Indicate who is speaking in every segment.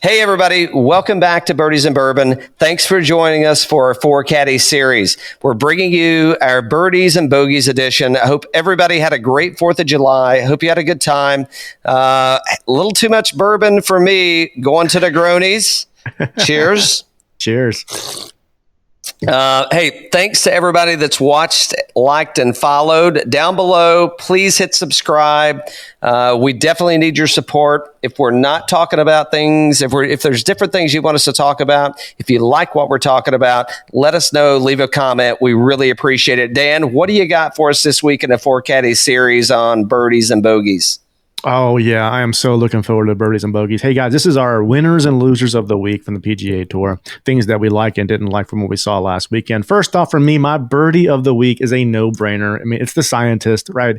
Speaker 1: Hey, everybody. Welcome back to Birdies and Bourbon. Thanks for joining us for our Forecaddie series. We're bringing you our Birdies and Bogeys edition. I hope everybody had a great 4th of July. I hope you had a good time. A little too much bourbon for me going to the Gronies. Cheers.
Speaker 2: Cheers.
Speaker 1: Hey, thanks to everybody that's watched, liked, and followed. Down below, please hit subscribe. We definitely need your support. If we're not talking about things, if there's different things you want us to talk about, if you like what we're talking about, let us know. Leave a comment. We really appreciate it. Dan, what do you got for us this week in the Forecaddie series on Birdies and Bogeys?
Speaker 2: Oh, yeah. I am so looking forward to Birdies and Bogeys. Hey, guys, this is our winners and losers of the week from the PGA Tour. Things that we like and didn't like from what we saw last weekend. First off, for me, my birdie of the week is a no-brainer. I mean, it's the scientist, right?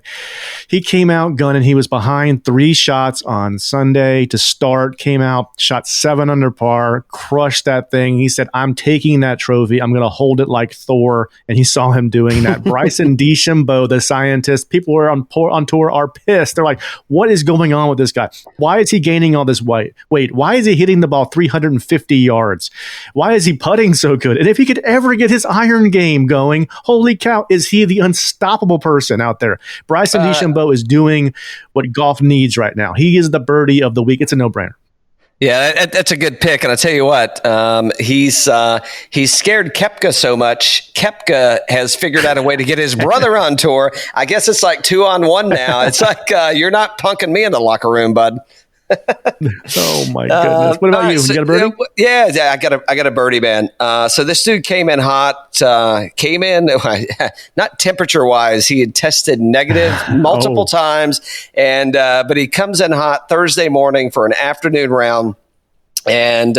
Speaker 2: He came out gunning. He was behind 3 shots on Sunday to start, came out, shot 7 under par, crushed that thing. He said, I'm taking that trophy. I'm going to hold it like Thor. And you saw him doing that. Bryson DeChambeau, the scientist, people who are on tour are pissed. They're like, what is going on with this guy? Why is he gaining all this weight? Why is he hitting the ball 350 yards? Why is he putting so good? And if he could ever get his iron game going, holy cow, is he the unstoppable person out there? Bryson DeChambeau is doing what golf needs right now. He is the birdie of the week. It's a no-brainer.
Speaker 1: Yeah, that's a good pick. And I tell you what, he's scared Koepka so much. Koepka has figured out a way to get his brother on tour. I guess it's like 2-on-1 now. It's like, you're not punking me in the locker room, bud.
Speaker 2: Oh my goodness! What about you? You got a birdie?
Speaker 1: Yeah, I got a birdie, man. So this dude came in hot. Came in not temperature wise. He had tested negative multiple times, and but he comes in hot Thursday morning for an afternoon round. And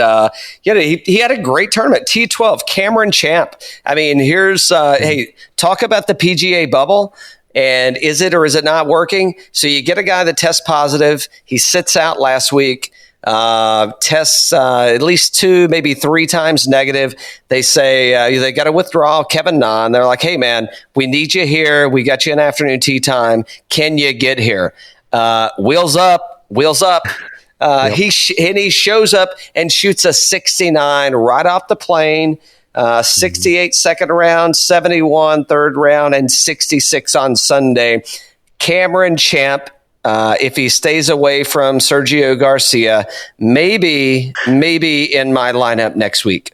Speaker 1: he had a great tournament. T12, Cameron Champ. I mean, here's hey, talk about the PGA bubble. And is it or is it not working? So you get a guy that tests positive. He sits out last week, tests at least 2, maybe 3 times negative. They say they got to withdraw Kevin Na. They're like, hey, man, we need you here. We got you an afternoon tee time. Can you get here? Wheels up. Yep. He shows up and shoots a 69 right off the plane. 68 second round, 71 third round, and 66 on Sunday. Cameron Champ, if he stays away from Sergio Garcia, maybe in my lineup next week.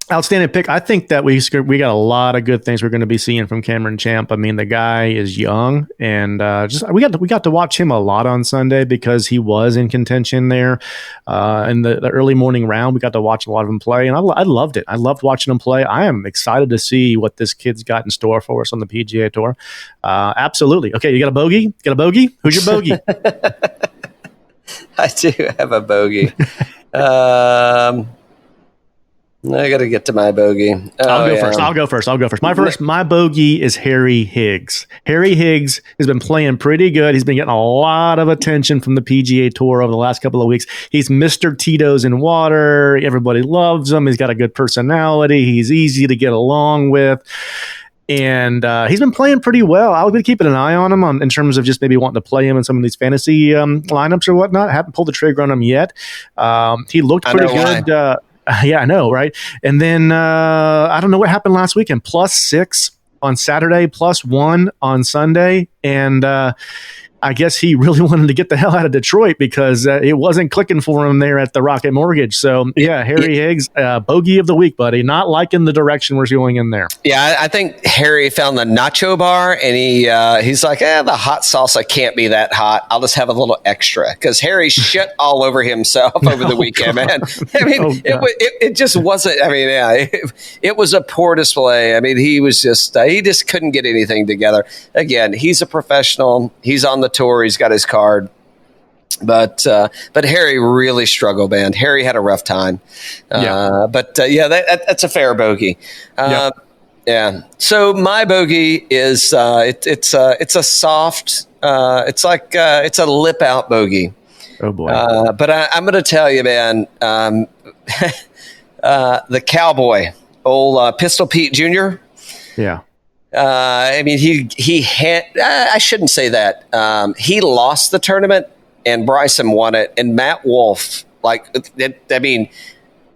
Speaker 2: Outstanding pick. I think that we got a lot of good things we're going to be seeing from Cameron Champ. I mean, the guy is young, and we got to watch him a lot on Sunday because he was in contention there in the early morning round. We got to watch a lot of him play, and I loved it. I loved watching him play. I am excited to see what this kid's got in store for us on the PGA Tour. Absolutely. Okay, you got a bogey? Got a bogey? Who's your bogey?
Speaker 1: I do have a bogey. I got to get to my bogey.
Speaker 2: I'll go first. My bogey is Harry Higgs. Harry Higgs has been playing pretty good. He's been getting a lot of attention from the PGA Tour over the last couple of weeks. He's Mr. Tito's in water. Everybody loves him. He's got a good personality. He's easy to get along with. And he's been playing pretty well. I'll be keeping an eye on him in terms of just maybe wanting to play him in some of these fantasy lineups or whatnot. I haven't pulled the trigger on him yet. He looked pretty good. Yeah, I know, right? And then I don't know what happened last weekend. +6 on Saturday, +1 on Sunday. And I guess he really wanted to get the hell out of Detroit because it wasn't clicking for him there at the Rocket Mortgage. So, yeah, Harry Higgs, bogey of the week, buddy. Not liking the direction we're going in there.
Speaker 1: Yeah, I think Harry found the nacho bar, and he's like, the hot salsa can't be that hot. I'll just have a little extra because Harry shit all over himself over the weekend, man. I mean, it just wasn't. I mean, yeah, it was a poor display. I mean, he just couldn't get anything together. Again, he's a professional. He's on the tour. He's got his card. But Harry really struggled, man. Harry had a rough time. That's a fair bogey. Yeah. So my bogey is it's a soft. It's like it's a lip out bogey.
Speaker 2: Oh boy.
Speaker 1: But I'm going to tell you, man. The cowboy, old Pistol Pete Jr.
Speaker 2: Yeah.
Speaker 1: I mean, he had. I shouldn't say that. He lost the tournament and Bryson won it, and Matt Wolff,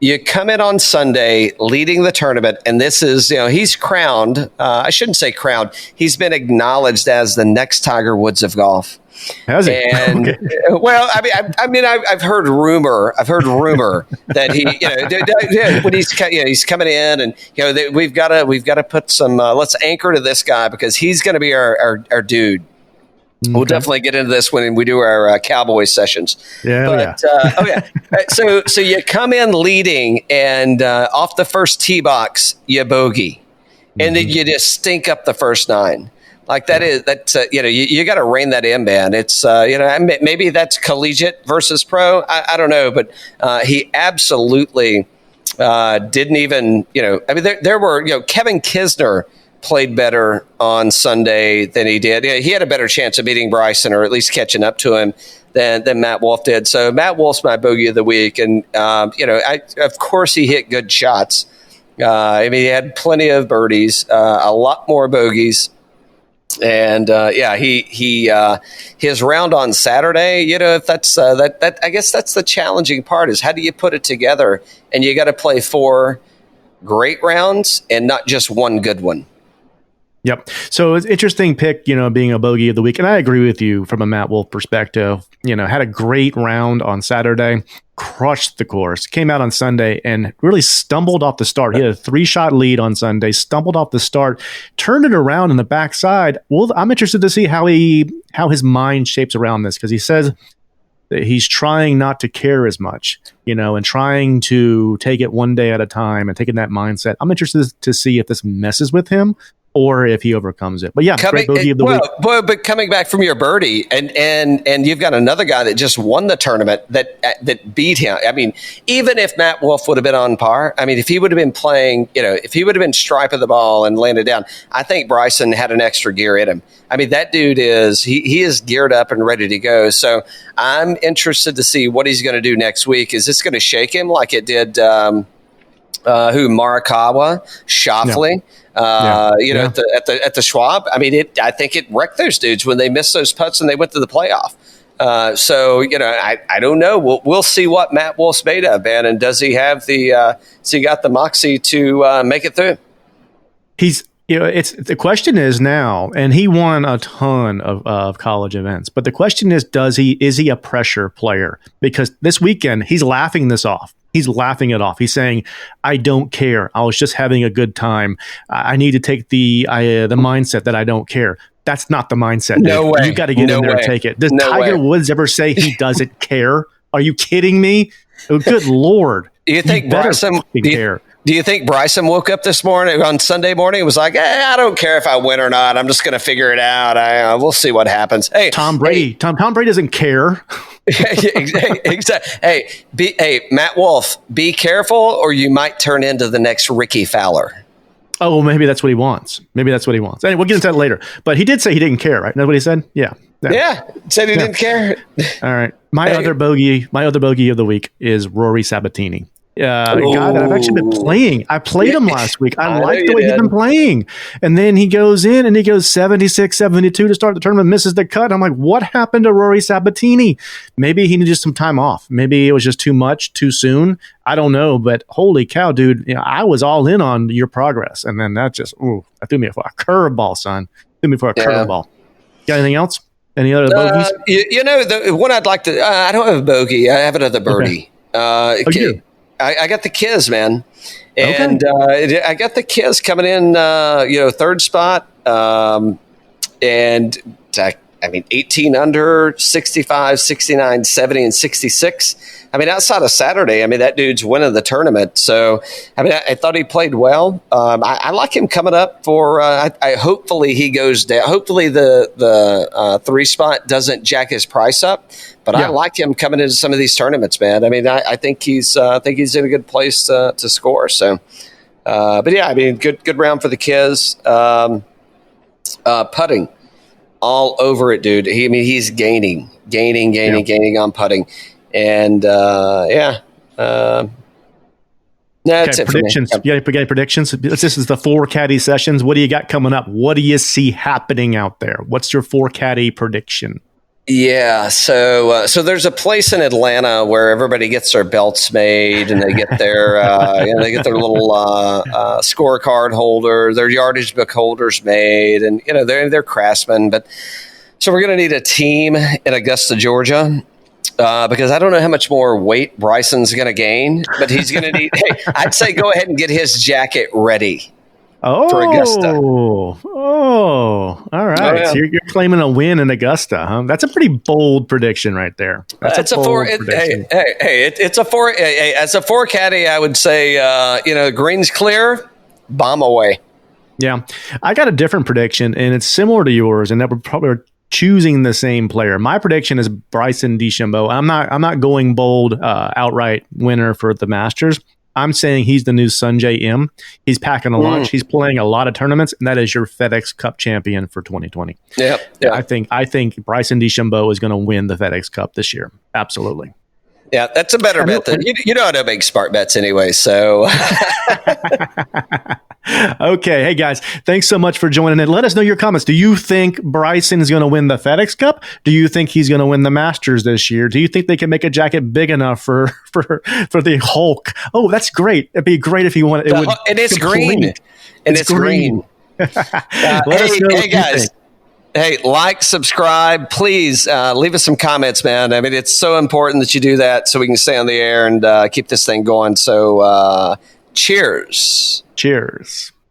Speaker 1: you come in on Sunday leading the tournament, and this is, he's crowned. I shouldn't say crowned. He's been acknowledged as the next Tiger Woods of golf.
Speaker 2: Has he?
Speaker 1: And
Speaker 2: Okay.
Speaker 1: well, I've heard rumor that he, when he's coming in, and we've got to put some. Let's anchor to this guy because he's going to be our dude. Okay. We'll definitely get into this when we do our Cowboy sessions.
Speaker 2: Yeah.
Speaker 1: So you come in leading, and off the first tee box, you bogey, and then you just stink up the first 9. Like you got to rein that in, man. It's maybe that's collegiate versus pro. I don't know, but he absolutely didn't even. There were Kevin Kisner played better on Sunday than he did. He had a better chance of beating Bryson or at least catching up to him than Matt Wolff did. So Matt Wolff's my bogey of the week. And, of course he hit good shots. He had plenty of birdies, a lot more bogeys. And his round on Saturday, if that's that I guess that's the challenging part is how do you put it together? And you got to play 4 great rounds and not just one good one.
Speaker 2: Yep. So it's interesting pick, being a bogey of the week. And I agree with you from a Matt Wolff perspective. Had a great round on Saturday, crushed the course, came out on Sunday and really stumbled off the start. He had a 3-shot lead on Sunday, stumbled off the start, turned it around in the backside. Well, I'm interested to see how his mind shapes around this because he says that he's trying not to care as much, and trying to take it one day at a time and taking that mindset. I'm interested to see if this messes with him or if he overcomes it. But yeah, great bogey of the week.
Speaker 1: But coming back from your birdie, and you've got another guy that just won the tournament that beat him. Even if Matt Wolff would have been on par, if he would have been playing, if he would have been striping the ball and landed down, I think Bryson had an extra gear in him. That dude he is geared up and ready to go. So I'm interested to see what he's going to do next week. Is this going to shake him like it did Morikawa, Schauffele? At the Schwab. I think it wrecked those dudes when they missed those putts and they went to the playoff. I don't know. We'll see what Matt Wolff's made of, man. And does he have got the moxie to make it through?
Speaker 2: It's the question is now, and he won a ton of college events, but the question is he a pressure player? Because this weekend he's laughing this off. He's laughing it off. He's saying, I don't care. I was just having a good time. I need to take the mindset that I don't care. That's not the mindset.
Speaker 1: No way.
Speaker 2: You got to get in there and take it. Does Tiger Woods ever say he doesn't care? Are you kidding me? Oh, good Lord.
Speaker 1: Do you think Bryson care? Do you think Bryson woke up this morning on Sunday morning and was like, I don't care if I win or not. I'm just going to figure it out. We'll see what happens. Hey,
Speaker 2: Tom Brady. Tom Brady doesn't care.
Speaker 1: Exactly. Hey, Matt Wolff, be careful or you might turn into the next Ricky Fowler.
Speaker 2: Oh, well, maybe that's what he wants. Anyway, we'll get into that later. But he did say he didn't care, right? That's what he said? Yeah.
Speaker 1: Said he didn't care.
Speaker 2: All right. My other bogey of the week is Rory Sabbatini. A guy that I've actually been playing. I played him last week. I liked the way he's been playing. And then he goes in and he goes 76, 72 to start the tournament, misses the cut. I'm like, what happened to Rory Sabbatini? Maybe he needed some time off. Maybe it was just too much, too soon. I don't know. But holy cow, dude, I was all in on your progress. And then that threw me for a curveball, son. Curveball. Got anything else? Any other bogeys?
Speaker 1: The one I'd like to, I don't have a bogey. I have another birdie.
Speaker 2: Okay.
Speaker 1: I got the Kiz, man. And I got the Kiz coming in, third spot. And 18 under, 65, 69, 70, and 66. Outside of Saturday, that dude's winning the tournament. So, I thought he played well. I like him coming up for, hopefully he goes down. Hopefully the 3 spot doesn't jack his price up. But I like him coming into some of these tournaments, man. I think he's in a good place to score. So, good round for the Kiz. Putting. All over it, dude. He's gaining on putting. And that's it.
Speaker 2: Predictions. You got any predictions? This is the Forecaddie sessions. What do you got coming up? What do you see happening out there? What's your Forecaddie prediction?
Speaker 1: Yeah, so there's a place in Atlanta where everybody gets their belts made, and they get their they get their little scorecard holder, their yardage book holders made, and they're craftsmen. But so we're going to need a team in Augusta, Georgia. Because I don't know how much more weight Bryson's going to gain, but he's going to need. Hey, I'd say go ahead and get his jacket ready for Augusta.
Speaker 2: All right.
Speaker 1: Oh, yeah.
Speaker 2: So you're claiming a win in Augusta, huh? That's a pretty bold prediction right there.
Speaker 1: It's a four. As a Forecaddie, I would say, green's clear, bomb away.
Speaker 2: Yeah, I got a different prediction, and it's similar to yours, and that we're probably choosing the same player. My prediction is Bryson DeChambeau. I'm not going bold, outright winner for the Masters. I'm saying he's the new Sanjay M. He's packing a lunch. He's playing a lot of tournaments, and that is your FedEx Cup champion for 2020.
Speaker 1: Yeah.
Speaker 2: I think Bryson DeChambeau is going to win the FedEx Cup this year. Absolutely.
Speaker 1: Yeah, that's a better bet than you know how to make smart bets anyway. So,
Speaker 2: okay, hey guys, thanks so much for joining in. Let us know your comments. Do you think Bryson is going to win the FedEx Cup? Do you think he's going to win the Masters this year? Do you think they can make a jacket big enough for the Hulk? Oh, that's great. It'd be great if he won it.
Speaker 1: And it's green. And it's green.
Speaker 2: Let us know
Speaker 1: hey guys. Hey, subscribe, please leave us some comments, man. I mean, it's so important that you do that so we can stay on the air and keep this thing going. So cheers.
Speaker 2: Cheers.